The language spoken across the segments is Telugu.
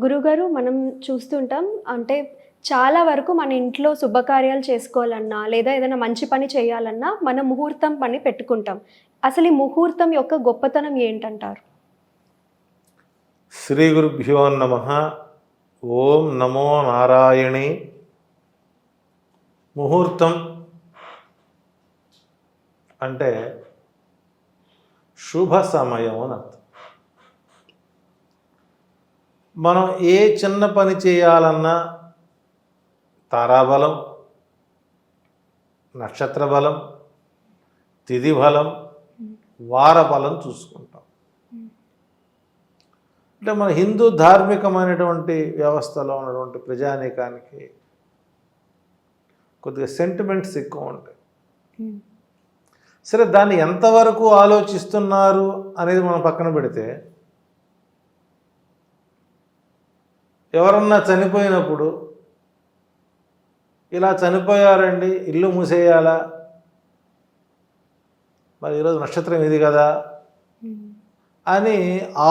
గురుగారు మనం చూస్తుంటాం. అంటే చాలా వరకు మన ఇంట్లో శుభకార్యాలు చేసుకోవాలన్నా, లేదా ఏదైనా మంచి పని చేయాలన్నా మనం ముహూర్తం పని పెట్టుకుంటాం. అసలు ఈ ముహూర్తం యొక్క గొప్పతనం ఏంటంటారు? శ్రీ గురుభ్యో నమ. ఓం నమో నారాయణి. ముహూర్తం అంటే శుభ సమయం అని అర్థం. మనం ఏ చిన్న పని చేయాలన్నా తారాబలం, నక్షత్ర బలం, తిథి బలం, వార బలం చూసుకుంటాం. అంటే మన హిందూ ధార్మికమైనటువంటి వ్యవస్థలో ఉన్నటువంటి ప్రజానీకానికి కొద్దిగా సెంటిమెంట్స్ ఎక్కువ ఉంటాయి. సరే, దాన్ని ఎంతవరకు ఆలోచిస్తున్నారు అనేది మనం పక్కన పెడితే, ఎవరన్నా చనిపోయినప్పుడు ఇలా చనిపోయారండి, ఇల్లు మూసేయాలా, మరి ఈరోజు నక్షత్రం ఇది కదా అని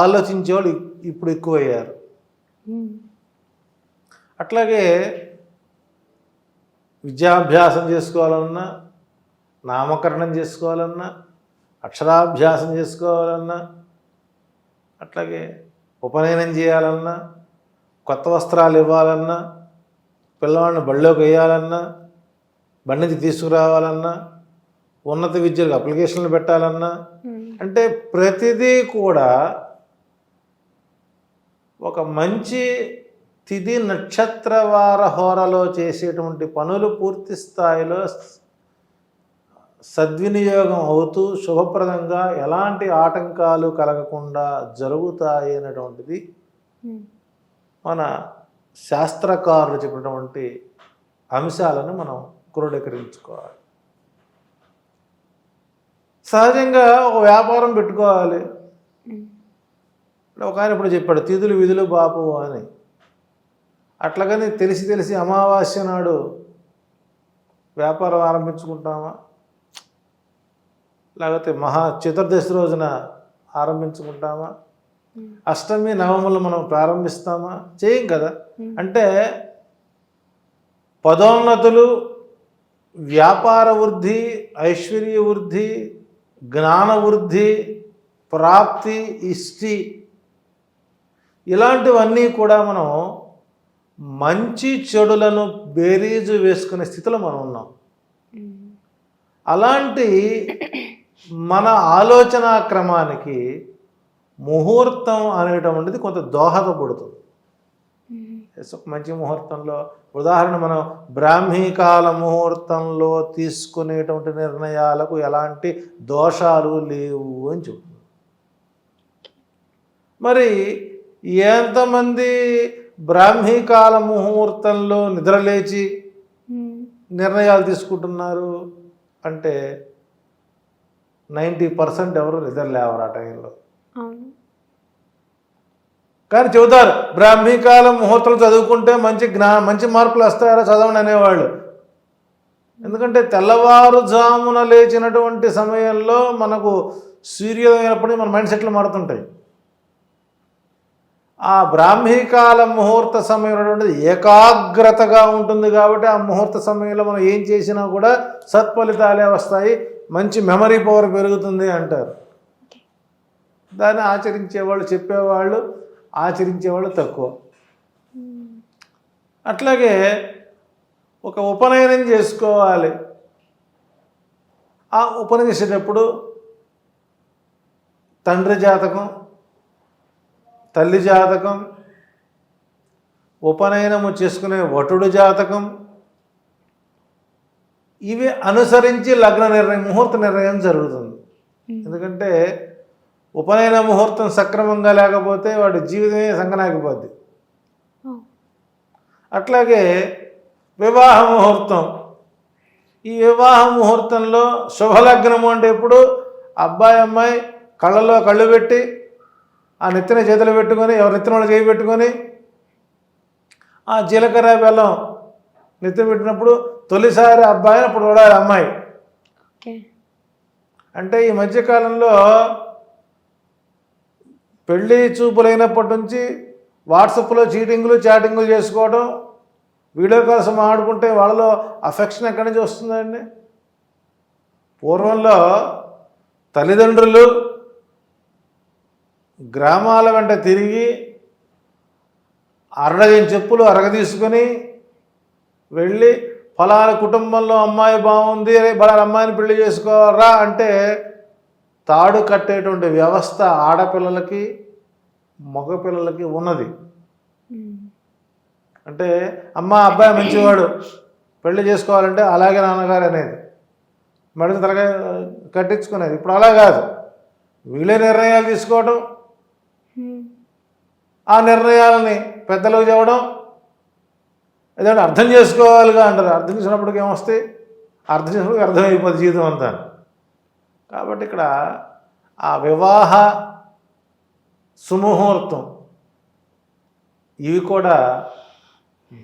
ఆలోచించేవాళ్ళు ఇప్పుడు ఎక్కువయ్యారు. అట్లాగే విద్యాభ్యాసం చేసుకోవాలన్నా, నామకరణం చేసుకోవాలన్నా, అక్షరాభ్యాసం చేసుకోవాలన్నా, అట్లాగే ఉపనయనం చేయాలన్నా, కొత్త వస్త్రాలు ఇవ్వాలన్నా, పిల్లవాడిని బడిలోకి వేయాలన్నా, బండి నుంచి తీసుకురావాలన్నా, ఉన్నత విద్యలకు అప్లికేషన్లు పెట్టాలన్నా, అంటే ప్రతిదీ కూడా ఒక మంచి తిథి నక్షత్ర వార హోరలో చేసేటువంటి పనులు పూర్తి స్థాయిలో సద్వినియోగం అవుతూ శుభప్రదంగా ఎలాంటి ఆటంకాలు కలగకుండా జరుగుతాయి అనేటువంటిది మన శాస్త్రకారులు చెప్పినటువంటి అంశాలను మనం క్రోడీకరించుకోవాలి. సహజంగా ఒక వ్యాపారం పెట్టుకోవాలి. ఒక ఆయన ఇప్పుడు చెప్పాడు, తిథులు విధులు బాపు అని. అట్లాగని తెలిసి అమావాస్య నాడు వ్యాపారం ఆరంభించుకుంటామా, లేకపోతే మహా చతుర్దశి రోజున ఆరంభించుకుంటామా, అష్టమి నవములు మనం ప్రారంభిస్తామా? చేయం కదా. అంటే పదోన్నతులు, వ్యాపార వృద్ధి, ఐశ్వర్య వృద్ధి, జ్ఞాన వృద్ధి, ప్రాప్తి, ఇష్టి, ఇలాంటివన్నీ కూడా మనం మంచి చెడులను బేరీజు వేసుకునే స్థితిలో మనం ఉన్నాం. అలాంటి మన ఆలోచనా క్రమానికి ముహూర్తం అనేటువంటిది కొంత దోహదపడుతుంది. మంచి ముహూర్తంలో ఉదాహరణ, మనం బ్రాహ్మీకాల ముహూర్తంలో తీసుకునేటువంటి నిర్ణయాలకు ఎలాంటి దోషాలు లేవు అని చెప్తుంది. మరి ఎంతమంది బ్రాహ్మీకాల ముహూర్తంలో నిద్రలేచి నిర్ణయాలు తీసుకుంటున్నారు అంటే 90% ఎవరు నిద్ర లేవరు ఆ టైంలో. కానీ చెబుతారు, బ్రాహ్మీకాలం ముహూర్తం చదువుకుంటే మంచి మార్కులు వస్తాయో చదవండి అనేవాళ్ళు. ఎందుకంటే తెల్లవారుజామున లేచినటువంటి సమయంలో మనకు సూర్యోదయం అయినప్పుడు మన మైండ్ సెట్లు మారుతుంటాయి. ఆ బ్రాహ్మీకాల ముహూర్త సమయం అనేటువంటిది ఏకాగ్రతగా ఉంటుంది కాబట్టి ఆ ముహూర్త సమయంలో మనం ఏం చేసినా కూడా సత్ఫలితాలే వస్తాయి, మంచి మెమరీ పవర్ పెరుగుతుంది అంటారు. దాన్ని ఆచరించేవాళ్ళు, చెప్పేవాళ్ళు, ఆచరించేవాళ్ళు తక్కువ. అట్లాగే ఒక ఉపనయనం చేసుకోవాలి. ఆ ఉపనయనం చేసేటప్పుడు తండ్రి జాతకం, తల్లి జాతకం, ఉపనయనము చేసుకునే వటుడు జాతకం, ఇవి అనుసరించి లగ్న నిర్ణయం, ముహూర్త నిర్ణయం జరుగుతుంది. ఎందుకంటే ఉపనయన ముహూర్తం సక్రమంగా లేకపోతే వాడి జీవితమే సంకనాగిపోద్ది. అట్లాగే వివాహ ముహూర్తం, ఈ వివాహ ముహూర్తంలో శుభలగ్నము అంటే ఎప్పుడు అబ్బాయి అమ్మాయి కళ్ళలో కళ్ళు పెట్టి, ఆ నెత్తిన చేతులు పెట్టుకొని, ఎవరి నెత్తిన వాళ్ళు చేయి పెట్టుకొని, ఆ జీలకర్ర బెల్లం నెత్తిన పెట్టినప్పుడు తొలిసారి అబ్బాయిని అప్పుడు చూడాలి అమ్మాయి. అంటే ఈ మధ్యకాలంలో పెళ్ళి చూపులైనప్పటి నుంచి వాట్సాప్లో చీటింగులు చాటింగులు చేసుకోవడం, వీడియో కాల్స్ మాట్లాడుకుంటే వాళ్ళలో అఫెక్షన్ ఎక్కడి నుంచి వస్తుందండి? పూర్వంలో తల్లిదండ్రులు గ్రామాల వెంట తిరిగి అరడజన్ చెప్పులు అరగదీసుకొని వెళ్ళి ఫలానా కుటుంబంలో అమ్మాయి బాగుంది, ఫలానా అమ్మాయిని పెళ్లి చేసుకోరా అంటే తాడు కట్టేటువంటి వ్యవస్థ ఆడపిల్లలకి మగపిల్లలకి ఉన్నది. అంటే అమ్మ అబ్బాయి మంచివాడు పెళ్లి చేసుకోవాలంటే అలాగే నాన్నగారు అనేది మెడకు తలగా కట్టించుకునేది. ఇప్పుడు అలా కాదు, వీళ్ళే నిర్ణయాలు తీసుకోవడం, ఆ నిర్ణయాలని పెద్దలకు చెప్పడం, ఏదంటే అర్థం చేసుకోవాలిగా అంటారు. అర్థం చేసినప్పటికి ఏమొస్తాయి? అర్థం చేసినప్పటికి అర్థమైపోతుంది జీవితం అంతా. కాబట్టి ఇక్కడ ఆ వివాహ సుముహూర్తం ఇవి కూడా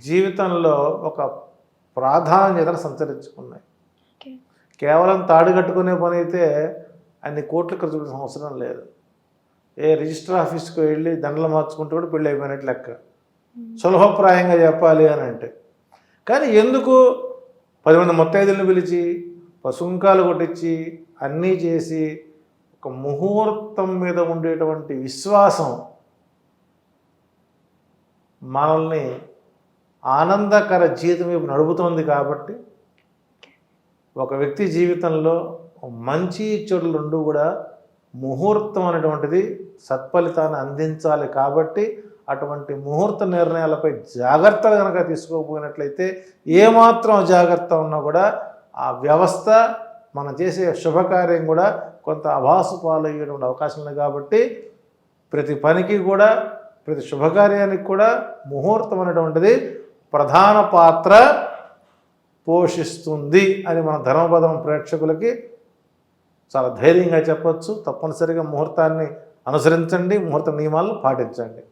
జీవితంలో ఒక ప్రాధాన్యతను సంతరించుకున్నాయి. కేవలం తాడు కట్టుకునే పని అయితే అన్ని కోట్లు ఖర్చు పెట్టాల్సిన అవసరం లేదు. ఏ రిజిస్టర్ ఆఫీస్కి వెళ్ళి దండలు మార్చుకుంటూ కూడా పెళ్ళి అయిపోయినట్లు లెక్క, సులభప్రాయంగా చెప్పాలి అని అంటే. కానీ ఎందుకు 10 మంది ముత్తైదులను పిలిచి పసుంకాలు కొట్టించి అన్నీ చేసి ఒక ముహూర్తం మీద ఉండేటువంటి విశ్వాసం మనల్ని ఆనందకర జీవితం వైపు నడుపుతోంది. కాబట్టి ఒక వ్యక్తి జీవితంలో మంచి చెడులు రెండు కూడా ముహూర్తం అనేటువంటిది సత్ఫలితాన్ని అందించాలి. కాబట్టి అటువంటి ముహూర్త నిర్ణయాలపై జాగ్రత్తలు కనుక తీసుకోకపోయినట్లయితే ఏమాత్రం జాగ్రత్త ఉన్నా కూడా ఆ వ్యవస్థ మనం చేసే శుభకార్యం కూడా కొంత అభాసు పాలయ్యేటువంటి అవకాశం ఉంది. కాబట్టి ప్రతి పనికి కూడా ప్రతి శుభకార్యానికి కూడా ముహూర్తం అనేటువంటిది ప్రధాన పాత్ర పోషిస్తుంది అని మన ధర్మపదం ప్రేక్షకులకి చాలా ధైర్యంగా చెప్పొచ్చు. తప్పనిసరిగా ముహూర్తాన్ని అనుసరించండి, ముహూర్త నియమాలను పాటించండి.